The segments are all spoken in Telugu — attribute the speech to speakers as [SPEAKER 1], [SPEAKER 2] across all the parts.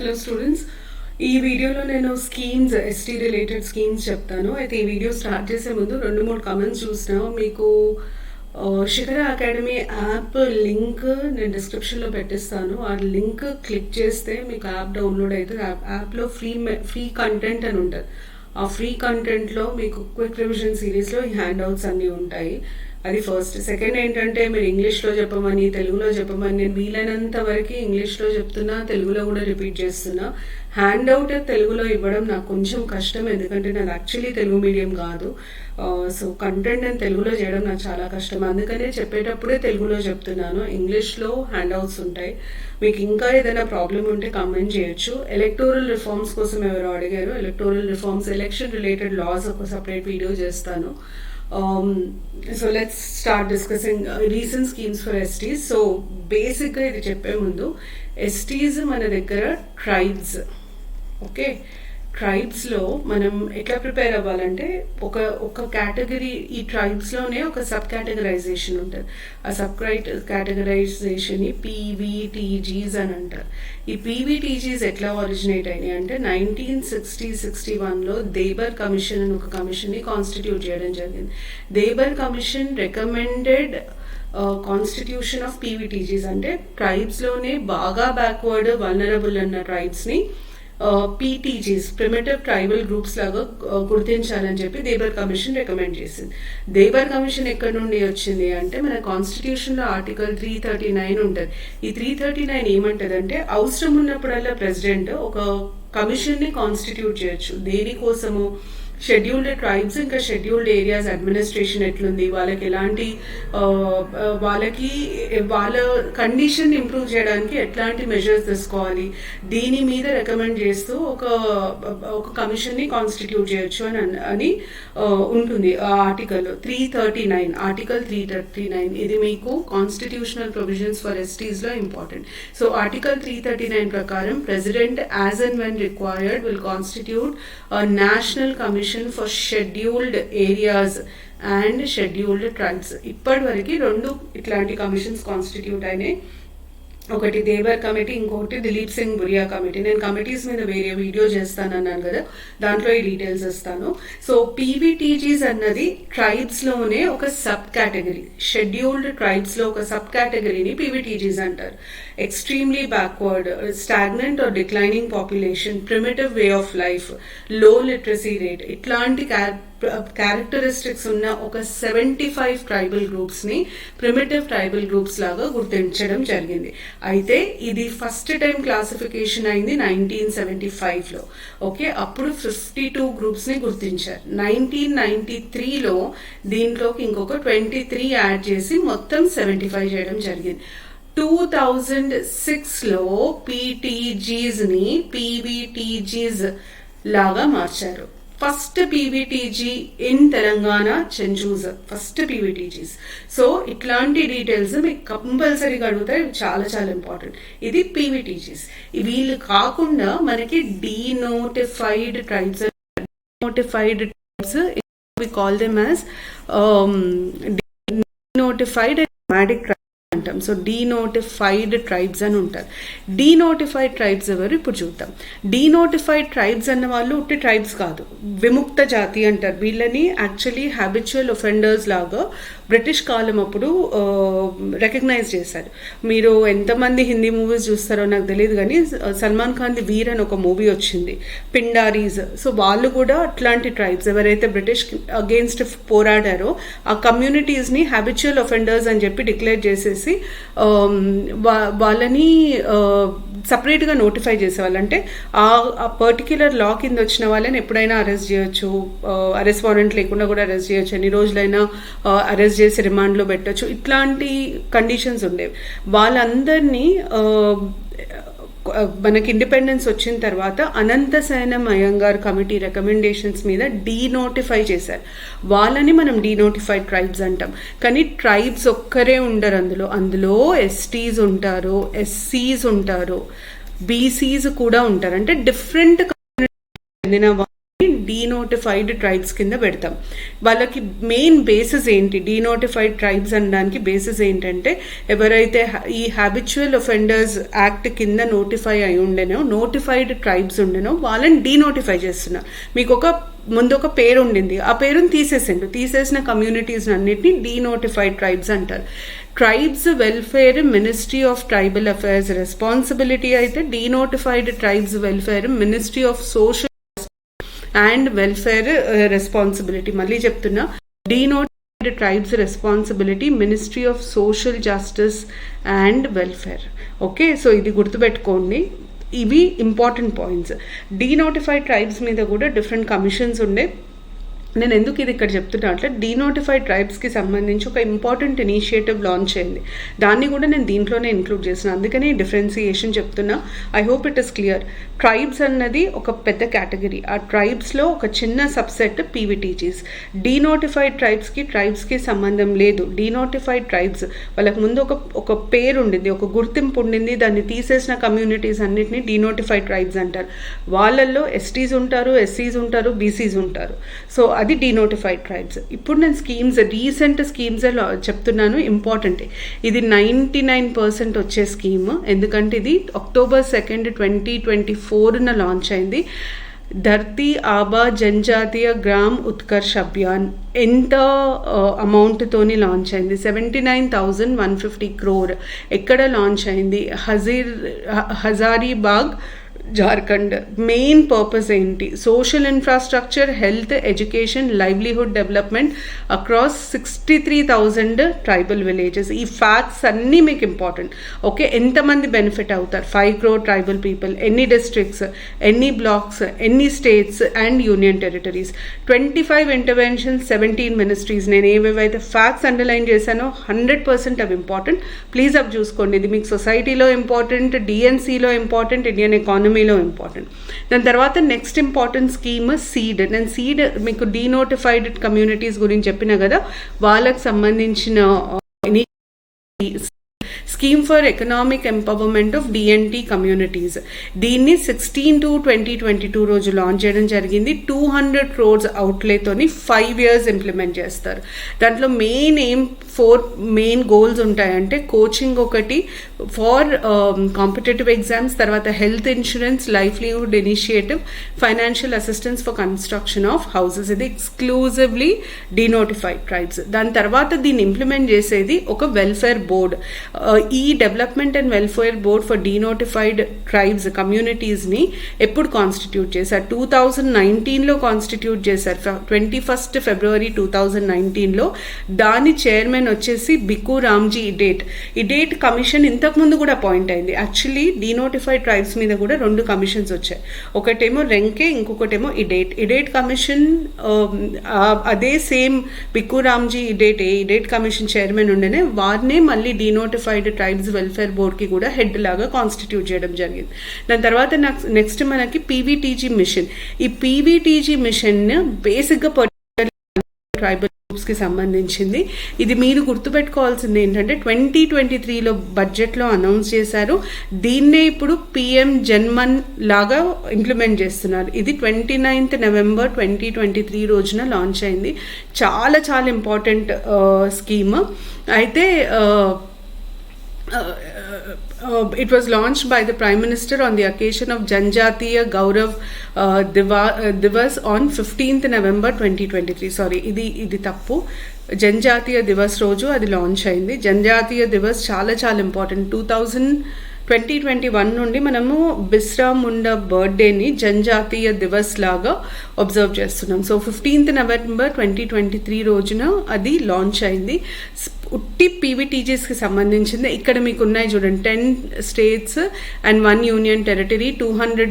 [SPEAKER 1] హలో స్టూడెంట్స్, ఈ వీడియోలో నేను స్కీమ్స్ ఎస్టీ రిలేటెడ్ స్కీమ్స్ చెప్తాను. అయితే ఈ వీడియో స్టార్ట్ చేసే ముందు 2-3 కామెంట్స్ చూసినా మీకు శిఖర అకాడమీ యాప్ లింక్ నేను డిస్క్రిప్షన్లో పెట్టిస్తాను. ఆ లింక్ క్లిక్ చేస్తే మీకు యాప్ డౌన్లోడ్ అవుతుంది. యాప్లో ఫ్రీ కంటెంట్ అని ఉంటుంది. ఆ ఫ్రీ కంటెంట్లో మీకు క్విక్ రివిజన్ సిరీస్లో ఈ హ్యాండ్ అవుట్స్ అన్నీ ఉంటాయి. అది ఫస్ట్. సెకండ్ ఏంటంటే మీరు ఇంగ్లీష్లో చెప్పమని తెలుగులో చెప్పమని నేను వీలైనంత వరకు ఇంగ్లీష్లో చెప్తున్నా, తెలుగులో కూడా రిపీట్ చేస్తున్నా. హ్యాండ్ అవుట్ తెలుగులో ఇవ్వడం నాకు కొంచెం కష్టం, ఎందుకంటే నాది యాక్చువల్లీ తెలుగు మీడియం కాదు. సో కంటెంట్ నేను తెలుగులో చేయడం నాకు చాలా కష్టం, అందుకనే చెప్పేటప్పుడే తెలుగులో చెప్తున్నాను. ఇంగ్లీష్లో హ్యాండ్ అవుట్స్ ఉంటాయి. మీకు ఇంకా ఏదైనా ప్రాబ్లం ఉంటే కామెంట్ చేయొచ్చు. ఎలక్టోరల్ రిఫార్మ్స్ కోసం ఎవరు అడిగారు, electoral reforms election related laws ఒక సపరేట్ వీడియో చేస్తాను. So let's start discussing recent schemes for STs. So basically ఇది చెప్పే ముందు STs మన దగ్గర ట్రైబ్స్. ఓకే, ట్రైబ్స్లో మనం ఎట్లా ప్రిపేర్ అవ్వాలంటే ఒక కేటగిరీ, ఈ ట్రైబ్స్లోనే ఒక సబ్ కేటగరైజేషన్ ఉంటుంది. ఆ సబ్ కేటగరైజేషన్ని పీవీటీజీస్ అని అంటారు. ఈ పీవీటీజీస్ ఎట్లా ఒరిజినేట్ అయినాయి అంటే 1960-61లో దేబర్ కమిషన్ అని ఒక కమిషన్ని కాన్స్టిట్యూట్ చేయడం జరిగింది. Dhebar commission recommended constitution of PVTGs, అంటే ట్రైబ్స్లోనే బాగా బ్యాక్వర్డ్ వల్నరబుల్ అన్న ట్రైబ్స్ని పీటీజీస్ ప్రిమిటివ్ ట్రైబల్ గ్రూప్స్ లాగా గుర్తించాలని చెప్పి దేబర్ కమిషన్ రికమెండ్ చేసింది. దేబర్ కమిషన్ ఎక్కడి నుండి వచ్చింది అంటే మన కాన్స్టిట్యూషన్లో ఆర్టికల్ 339 ఉంటుంది. ఈ 339 ఏమంటదంటే అవసరం ఉన్నప్పుడల్లా ప్రెసిడెంట్ ఒక కమిషన్ని కాన్స్టిట్యూట్ చేయొచ్చు. దేనికోసము, షెడ్యూల్డ్ ట్రైబ్స్ ఇంకా షెడ్యూల్డ్ ఏరియాస్ అడ్మినిస్ట్రేషన్ ఎట్లుంది, వాళ్ళకి ఎలాంటి వాళ్ళ కండిషన్ ఇంప్రూవ్ చేయడానికి ఎట్లాంటి మెజర్స్ తీసుకోవాలి, దీని మీద రికమెండ్ చేస్తూ ఒక కమిషన్ని కాన్స్టిట్యూట్ చేయొచ్చు అని ఉంటుంది ఆ ఆర్టికల్ 339. ఆర్టికల్ 339 ఇది మీకు కాన్స్టిట్యూషనల్ ప్రొవిజన్స్ ఫర్ ఎస్టీస్లో ఇంపార్టెంట్. సో ఆర్టికల్ 339 ప్రకారం president as and when required will constitute national commission for scheduled areas and scheduled tribes. ఇప్పటి వరకు 2 ఇట్లాంటి కమిషన్స్ కాన్స్టిట్యూట్ అయినాయి. ఒకటి దేబర్ కమిటీ, ఇంకొకటి దిలీప్ సింగ్ బురియా కమిటీ. నేను కమిటీస్ మీద వేరే వీడియో చేస్తానన్నాను కదా, దాంట్లో ఈ డీటెయిల్స్ ఇస్తాను. సో పీవీటీజీస్ అన్నది ట్రైబ్స్లోనే ఒక సబ్ కేటగిరీ, షెడ్యూల్డ్ ట్రైబ్స్లో ఒక సబ్ కేటగిరీని పీవీటీజీస్ అంటారు. Extremely backward, stagnant or declining population, primitive way of life, low literacy rate, ఇట్లాంటి క్యారెక్టరిస్టిక్స్ ఉన్న ఒక 75 ట్రైబల్ గ్రూప్స్ని ప్రిమిటివ్ ట్రైబల్ గ్రూప్స్ లాగా గుర్తించడం జరిగింది. అయితే ఇది ఫస్ట్ టైం క్లాసిఫికేషన్ అయింది 1975లో. ఓకే, అప్పుడు 52 గ్రూప్స్ని గుర్తించారు. 1993లో దీంట్లోకి ఇంకొక 23 యాడ్ చేసి మొత్తం 75 చేయడం జరిగింది. 2006లో పీటీజీస్ని పీవీటీజీస్ లాగా మార్చారు. First PVTG in Telangana Chenchus, first PVTGs. So ఇట్లాంటి డీటెయిల్స్ మీకు కంపల్సరీగా అడుగుతాయి, చాలా చాలా ఇంపార్టెంట్. ఇది పీవీటీజీస్. వీళ్ళు కాకుండా మనకి denotified tribes, notified tribes we call them as denotified nomadic tribes అంటాం. సో డీనోటిఫైడ్ ట్రైబ్స్ అని ఉంటారు. డీనోటిఫైడ్ ట్రైబ్స్ ఎవరు ఇప్పుడు చూద్దాం. డీనోటిఫైడ్ ట్రైబ్స్ అన్న వాళ్ళు ఉట్టి ట్రైబ్స్ కాదు, విముక్త జాతి అంటారు. వీళ్ళని యాక్చువల్లీ హ్యాబిచువల్ ఒఫెండర్స్ లాగా బ్రిటిష్ కాలం అప్పుడు రికగ్నైజ్ చేశారు. మీరు ఎంతమంది హిందీ మూవీస్ చూస్తారో నాకు తెలియదు, కానీ సల్మాన్ ఖాన్ది వీర్ అని ఒక మూవీ వచ్చింది, పిండారీస్. సో వాళ్ళు కూడా అట్లాంటి ట్రైబ్స్, ఎవరైతే బ్రిటిష్ అగేన్స్ట్ పోరాడారో ఆ కమ్యూనిటీస్ని హ్యాబిచువల్ ఒఫెండర్స్ అని చెప్పి డిక్లేర్ చేసేసి వాళ్ళని సపరేట్గా నోటిఫై చేసేవాళ్ళు. అంటే ఆ పర్టిక్యులర్ లా కింద వచ్చిన వాళ్ళని ఎప్పుడైనా అరెస్ట్ చేయొచ్చు, అరెస్ట్ వారెంట్ లేకుండా కూడా అరెస్ట్ చేయొచ్చు, ఎన్ని రోజులైనా అరెస్ట్ చేసి రిమాండ్లో పెట్టచ్చు, ఇట్లాంటి కండిషన్స్ ఉండేవి. వాళ్ళందరినీ మనకి ఇండిపెండెన్స్ వచ్చిన తర్వాత అనంతశయనం అయ్యంగార్ కమిటీ రికమెండేషన్స్ మీద డీనోటిఫై చేశారు. వాళ్ళని మనం డీనోటిఫైడ్ ట్రైబ్స్ అంటాం. కానీ ట్రైబ్స్ ఒక్కరే ఉండరు, అందులో ఎస్టీస్ ఉంటారు, ఎస్సీస్ ఉంటారు, బీసీస్ కూడా ఉంటారు. అంటే డిఫరెంట్ చెందిన డీనోటిఫైడ్ ట్రైబ్స్ కింద పెడతాం. వాళ్ళకి మెయిన్ బేసిస్ ఏంటి, డీనోటిఫైడ్ ట్రైబ్స్ అనడానికి బేసిస్ ఏంటంటే ఎవరైతే ఈ హ్యాబిచువల్ ఒఫెండర్స్ యాక్ట్ కింద నోటిఫై అయి ఉండేనో, నోటిఫైడ్ ట్రైబ్స్ ఉండేనో వాళ్ళని డీనోటిఫై చేస్తున్నారు. మీకు ముందు ఒక పేరు ఉండింది, ఆ పేరుని తీసేసిన కమ్యూనిటీస్ అన్నిటిని డీనోటిఫైడ్ ట్రైబ్స్ అంటారు. Tribes welfare ministry of tribal affairs responsibility అయితే, denotified tribes welfare ministry of social and welfare responsibility. మళ్ళీ చెప్తున్నా, denotified tribes responsibility ministry of social justice and welfare. Okay, so ఇది గుర్తుపెట్టుకోండి. ఇవి ఇంపార్టెంట్ పాయింట్స్. డీనోటిఫైడ్ ట్రైబ్స్ మీద కూడా డిఫరెంట్ కమిషన్స్ ఉండే. నేను ఎందుకు ఇది ఇక్కడ చెప్తున్నా అంటే, డీనోటిఫైడ్ ట్రైబ్స్కి సంబంధించి ఒక ఇంపార్టెంట్ ఇనిషియేటివ్ లాంచ్ అయింది. దాన్ని కూడా నేను దీంట్లోనే ఇంక్లూడ్ చేసిన, అందుకని డిఫరెన్సియేషన్ చెప్తున్నా. I hope it is clear. Tribes అన్నది ఒక పెద్ద కేటగిరీ. ఆ ట్రైబ్స్లో ఒక చిన్న సబ్సెట్ పీవీటీజీస్. డీనోటిఫైడ్ ట్రైబ్స్కి సంబంధం లేదు. డీనోటిఫైడ్ ట్రైబ్స్ వాళ్ళకి ముందు ఒక పేరు ఉండింది, ఒక గుర్తింపు ఉండింది. దాన్ని తీసేసిన కమ్యూనిటీస్ అన్నిటిని డీనోటిఫైడ్ ట్రైబ్స్ అంటారు. వాళ్ళల్లో ఎస్టీస్ ఉంటారు, ఎస్సీస్ ఉంటారు, బీసీస్ ఉంటారు. సో అది డీనోటిఫైడ్ ట్రైబ్స్. ఇప్పుడు నేను రీసెంట్ స్కీమ్స్ చెప్తున్నాను, ఇంపార్టెంట్. ఇది 99% వచ్చే స్కీమ్, ఎందుకంటే ఇది October 2, 2024 లాంచ్ అయింది. ధర్తీ ఆబా జనజాతీయ గ్రామ్ ఉత్కర్ష్ అభియాన్. ఎంత అమౌంట్తోని లాంచ్ అయింది? 79,150 crore. ఎక్కడ లాంచ్ అయింది? హజారీబాగ్, జార్ఖండ్. మెయిన్ పర్పస్ ఏంటి? Social infrastructure, health, education, livelihood development across 63,000 tribal villages. ఈ ఫ్యాక్ట్స్ అన్నీ మీకు ఇంపార్టెంట్. ఓకే, ఎంతమంది బెనిఫిట్ అవుతారు? 5 crore ట్రైబల్ పీపుల్. ఎన్ని డిస్ట్రిక్ట్స్, ఎన్ని బ్లాక్స్, ఎన్ని states and union territories. 25 interventions, 17 ministries. నేను ఏవేవైతే ఫ్యాక్ట్స్ అండర్లైన్ చేశానో 100% అవి ఇంపార్టెంట్. ప్లీజ్ అవి చూసుకోండి. ఇది మీకు సొసైటీలో ఇంపార్టెంట్, డిఎన్సీలో ఇంపార్టెంట్, ఇండియన్ ఎకానమీలో ఇంపార్టెంట్. దాని తర్వాత నెక్స్ట్ ఇంపార్టెంట్ స్కీమ్ సీడ్. నేను సీడ్ మీకు డీనోటిఫైడ్ కమ్యూనిటీస్ గురించి చెప్పిన కదా, వాళ్ళకు సంబంధించిన scheme for economic empowerment of DNT communities. దీన్ని 16/2/2022 రోజు లాంచ్ చేయడం జరిగింది. 200 crores అవుట్లేతోని 5 years ఇంప్లిమెంట్ చేస్తారు. దాంట్లో ఫోర్ మెయిన్ గోల్స్ ఉంటాయంటే, కోచింగ్ ఒకటి ఫార్ కాంపిటేటివ్ ఎగ్జామ్స్, తర్వాత health insurance, livelihood initiative, financial assistance for construction of houses. ఇది ఎక్స్క్లూజివ్లీ డీనోటిఫైడ్ ట్రైబ్స్. దాని తర్వాత దీన్ని ఇంప్లిమెంట్ చేసేది ఒక వెల్ఫేర్ బోర్డ్. ఈ development and welfare board for denotified tribes కమ్యూనిటీస్ని ఎప్పుడు కాన్స్టిట్యూట్ చేశారు? 2019లో కాన్స్టిట్యూట్ చేశారు. 21st February 2019లో. దాని చైర్మన్ వచ్చేసి బికు రామ్జీ ఇడేట్. ఇడేట్ కమిషన్ ఇంతకుముందు కూడా అపాయింట్ అయింది. యాక్చువల్లీ డీనోటిఫైడ్ ట్రైబ్స్ మీద కూడా 2 కమిషన్స్ వచ్చాయి. ఒకటేమో రెంకే, ఇంకొకటేమో ఇడేట్ కమిషన్. అదే సేమ్ బికు రామ్జీ ఇడేట్ కమిషన్ చైర్మన్ ఉండేనే, వారినే మళ్ళీ డీనోటిఫైడ్ ట్రైబ్స్ వెల్ఫేర్ బోర్డ్కి కూడా హెడ్ లాగా కాన్స్టిట్యూట్ చేయడం జరిగింది. దాని తర్వాత నెక్స్ట్ మనకి పీవీటీజీ మిషన్. ఈ పీవీటీజీ మిషన్ బేసిక్గా ట్రైబల్ గ్రూప్స్కి సంబంధించింది. ఇది మీరు గుర్తుపెట్టుకోవాల్సింది ఏంటంటే, 2023లో బడ్జెట్లో అనౌన్స్ చేశారు. దీన్నే ఇప్పుడు పిఎం జన్మన్ లాగా ఇంప్లిమెంట్ చేస్తున్నారు. ఇది 29th November 2023 రోజున లాంచ్ అయింది. చాలా చాలా ఇంపార్టెంట్ స్కీమ్. అయితే it was launched by the Prime Minister on the occasion of Janjatiya Gaurav Divas on 15th November 2023. Sorry, ఇది తప్పు. జనజాతీయ దివస్ రోజు అది లాంచ్ అయింది. జనజాతీయ దివస్ చాలా చాలా ఇంపార్టెంట్. 2021 నుండి మనము బిస్రా ముండా బర్త్డేని జనజాతీయ దివస్ లాగా అబ్జర్వ్ చేస్తున్నాం. సో 15th November 2023 రోజున అది లాంచ్ అయింది. ఉట్టి పీవీటీజీస్కి సంబంధించింది. ఇక్కడ మీకు ఉన్నాయి చూడండి, 10 states and 1 union territory, 200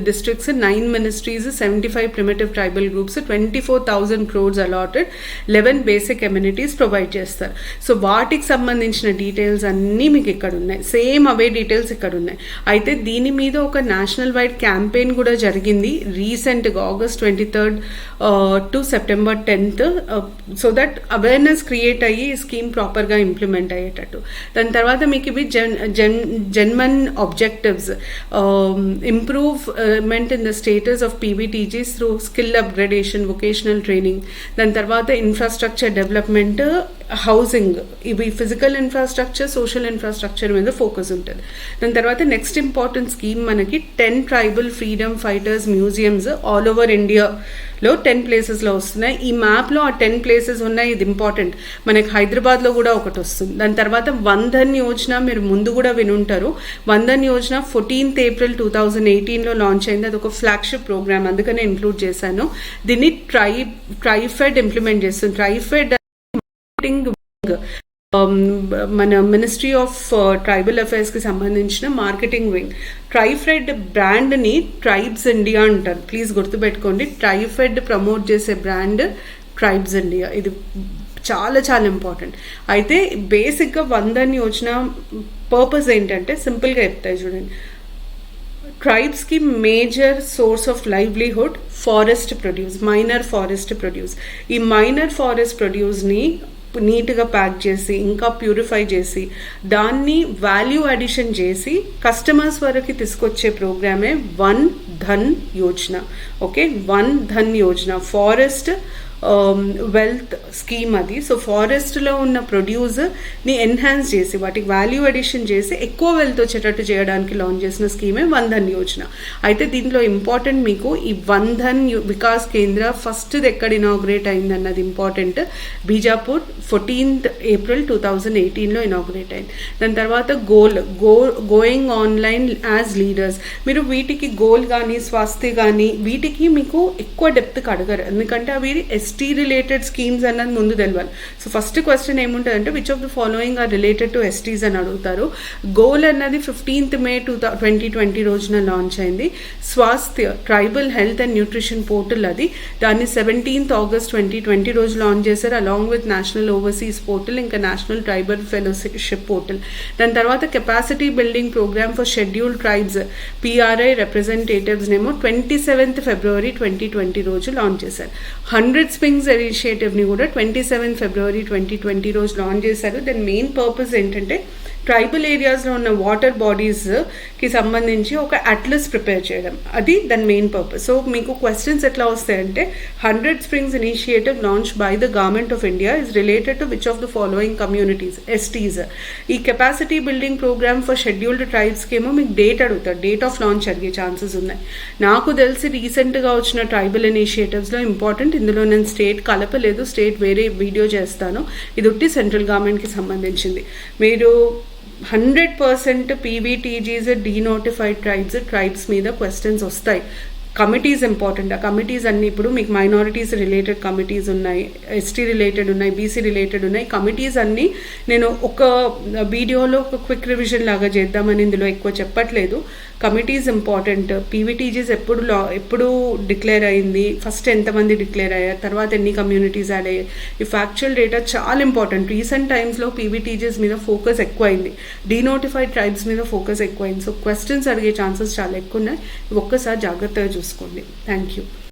[SPEAKER 1] districts, 9 ministries, 75 primitive tribal groups, 24,000 crores allotted, 11 basic amenities provide చేస్తారు. సో వాటికి సంబంధించిన డీటెయిల్స్ అన్నీ మీకు ఇక్కడ ఉన్నాయి. సేమ్ అవే డీటెయిల్స్ ఇక్కడ ఉన్నాయి. అయితే దీని మీద ఒక నేషనల్ వైడ్ క్యాంపెయిన్ కూడా జరిగింది రీసెంట్గా August 23rd to September 10th, so that awareness create అయ్యి స్కీమ్ ప్రాపర్గా ఇంప్లిమెంట్ అయ్యేటట్టు. దాని తర్వాత మీకు ఇవి JANMAN objectives, improvement in the status of PVTGs through skill upgradation, vocational training. దాని తర్వాత ఇన్ఫ్రాస్ట్రక్చర్ డెవలప్మెంట్, హౌసింగ్, ఇవి ఫిజికల్ ఇన్ఫ్రాస్ట్రక్చర్, సోషల్ ఇన్ఫ్రాస్ట్రక్చర్ మీద ఫోకస్ ఉంటుంది. దాని తర్వాత నెక్స్ట్ ఇంపార్టెంట్ స్కీమ్ మనకి 10 tribal freedom fighters museums all over ఇండియాలో 10 ప్లేసెస్లో వస్తున్నాయి. ఈ మ్యాప్లో ఆ 10 ప్లేసెస్ ఉన్నాయి, ఇది ఇంపార్టెంట్. మనకి హైదరాబాద్లో కూడా ఒకటి వస్తుంది. దాని తర్వాత వందన్ యోజన మీరు ముందు కూడా వినుంటారు. వందన్ యోజన 14th April 2018లో లాంచ్ అయింది. అది ఒక ఫ్లాగ్షిప్ ప్రోగ్రామ్, అందుకనే ఇంక్లూడ్ చేశాను. దీన్ని ట్రైఫెడ్ ఇంప్లిమెంట్ చేస్తుంది. ట్రైఫెడ్ మన మినిస్ట్రీ ఆఫ్ ట్రైబల్ అఫైర్స్కి సంబంధించిన మార్కెటింగ్ వింగ్. ట్రైఫెడ్ బ్రాండ్ని ట్రైబ్స్ ఇండియా అంటారు, ప్లీజ్ గుర్తుపెట్టుకోండి. ట్రైఫెడ్ ప్రమోట్ చేసే బ్రాండ్ ట్రైబ్స్ ఇండియా, ఇది చాలా చాలా ఇంపార్టెంట్. అయితే బేసిక్గా వందన్ యోజన పర్పస్ ఏంటంటే సింపుల్గా చెప్తాయి చూడండి. ట్రైబ్స్కి major source of livelihood forest produce, minor forest produce. ఈ మైనర్ ఫారెస్ట్ ప్రొడ్యూస్ని నీట్గా ప్యాక్ చేసి ఇంకా ప్యూరిఫై చేసి దాన్ని వాల్యూ అడిషన్ చేసి కస్టమర్స్ వరకు తీసుకొచ్చే ప్రోగ్రామే Van Dhan Yojana. Okay, Van Dhan Yojana forest wealth scheme అది. సో ఫారెస్ట్లో ఉన్న ప్రొడ్యూస్ని ఎన్హాన్స్ చేసి వాటికి వాల్యూ అడిషన్ చేసి ఎక్కువ వెల్త్ వచ్చేటట్టు చేయడానికి లాంచ్ చేసిన స్కీమే వన్ ధన్ యోజన. అయితే దీంట్లో ఇంపార్టెంట్ మీకు ఈ వన్ ధన్ వికాస్ కేంద్ర ఫస్ట్ ఎక్కడ ఇనాగ్రేట్ అయింది అన్నది ఇంపార్టెంట్. బీజాపూర్ 14th April 2018లో ఇనాగ్రేట్ అయింది. దాని తర్వాత గోయింగ్ ఆన్లైన్ యాజ్ లీడర్స్. మీరు వీటికి గోల్ కానీ స్వాస్థ్య కానీ వీటికి మీకు ఎక్కువ డెప్త్కి అడగరు, ఎందుకంటే అవి ఎస్టీ రిలేటెడ్ స్కీమ్స్ అన్నది ముందు తెలియాలి. సో ఫస్ట్ క్వశ్చన్ ఏముంటుంది అంటే which of the following are related to STs అని అడుగుతారు. గోల్ అన్నది 15th May 2020 రోజున లాంచ్ అయింది. Swasthya tribal health and nutrition portal, అది దాన్ని 17th August 2020 రోజు లాంచ్ చేశారు, along with national overseas portal, ఇంకా నేషనల్ ట్రైబల్ ఫెలోషిప్ పోర్టల్. దాని తర్వాత capacity building programme for scheduled tribes PRI representatives నేమో 27th February 2020 రోజు లాంచ్ చేశారు. 100 స్ప్రింగ్స్ ఇనిషియేటివ్ని కూడా 27th February 2020 రోజు లాంచ్ చేశారు. దాని మెయిన్ పర్పస్ ఏంటంటే ట్రైబల్ ఏరియాస్లో ఉన్న వాటర్ బాడీస్కి సంబంధించి ఒక అట్లస్ ప్రిపేర్ చేయడం, అది దాని మెయిన్ పర్పస్. సో మీకు క్వశ్చన్స్ ఎట్లా వస్తాయంటే 100 springs initiative launch by the government of India is related to which of the following communities, STs. ఈ capacity building programme for scheduled ట్రైబ్స్కి ఏమో మీకు డేట్ అడుగుతారు, డేట్ ఆఫ్ లాంచ్ అడిగే ఛాన్సెస్ ఉన్నాయి. నాకు తెలిసి రీసెంట్గా వచ్చిన ట్రైబల్ ఇనిషియేటివ్స్లో ఇంపార్టెంట్, ఇందులో నేను స్టేట్ కలపలేదు, స్టేట్ వేరే వీడియో చేస్తాను. ఇది ఒకటి సెంట్రల్ గవర్నమెంట్కి సంబంధించింది. మీరు 100% పీవీటీజీస్ డీనోటిఫైడ్ ట్రైబ్స్ మీద క్వశ్చన్స్ వస్తాయి. Committees important. ఆ కమిటీస్ అన్ని ఇప్పుడు మీకు మైనారిటీస్ రిలేటెడ్ కమిటీస్ ఉన్నాయి, ఎస్టీ రిలేటెడ్ ఉన్నాయి, బీసీ రిలేటెడ్ ఉన్నాయి. కమిటీస్ అన్నీ నేను ఒక వీడియోలో ఒక క్విక్ రివిజన్ లాగా చేద్దామని ఇందులో ఎక్కువ చెప్పట్లేదు. Committees important. పీవీటీజీస్ ఎప్పుడు డిక్లేర్ అయింది, ఫస్ట్ ఎంతమంది డిక్లేర్ అయ్యారు, తర్వాత ఎన్ని కమ్యూనిటీస్ యాడ్ అయ్యాయి, ఈ ఫ్యాక్చువల్ డేటా చాలా ఇంపార్టెంట్. రీసెంట్ టైమ్స్లో పీవీటీజీస్ మీద ఫోకస్ ఎక్కువైంది, డీనోటిఫైడ్ ట్రైబ్స్ మీద ఫోకస్ ఎక్కువైంది. సో క్వశ్చన్స్ అడిగే ఛాన్సెస్ చాలా ఎక్కువ ఉన్నాయి. ఒక్కసారి జాగ్రత్తగా చూసుకోండి. Thank you.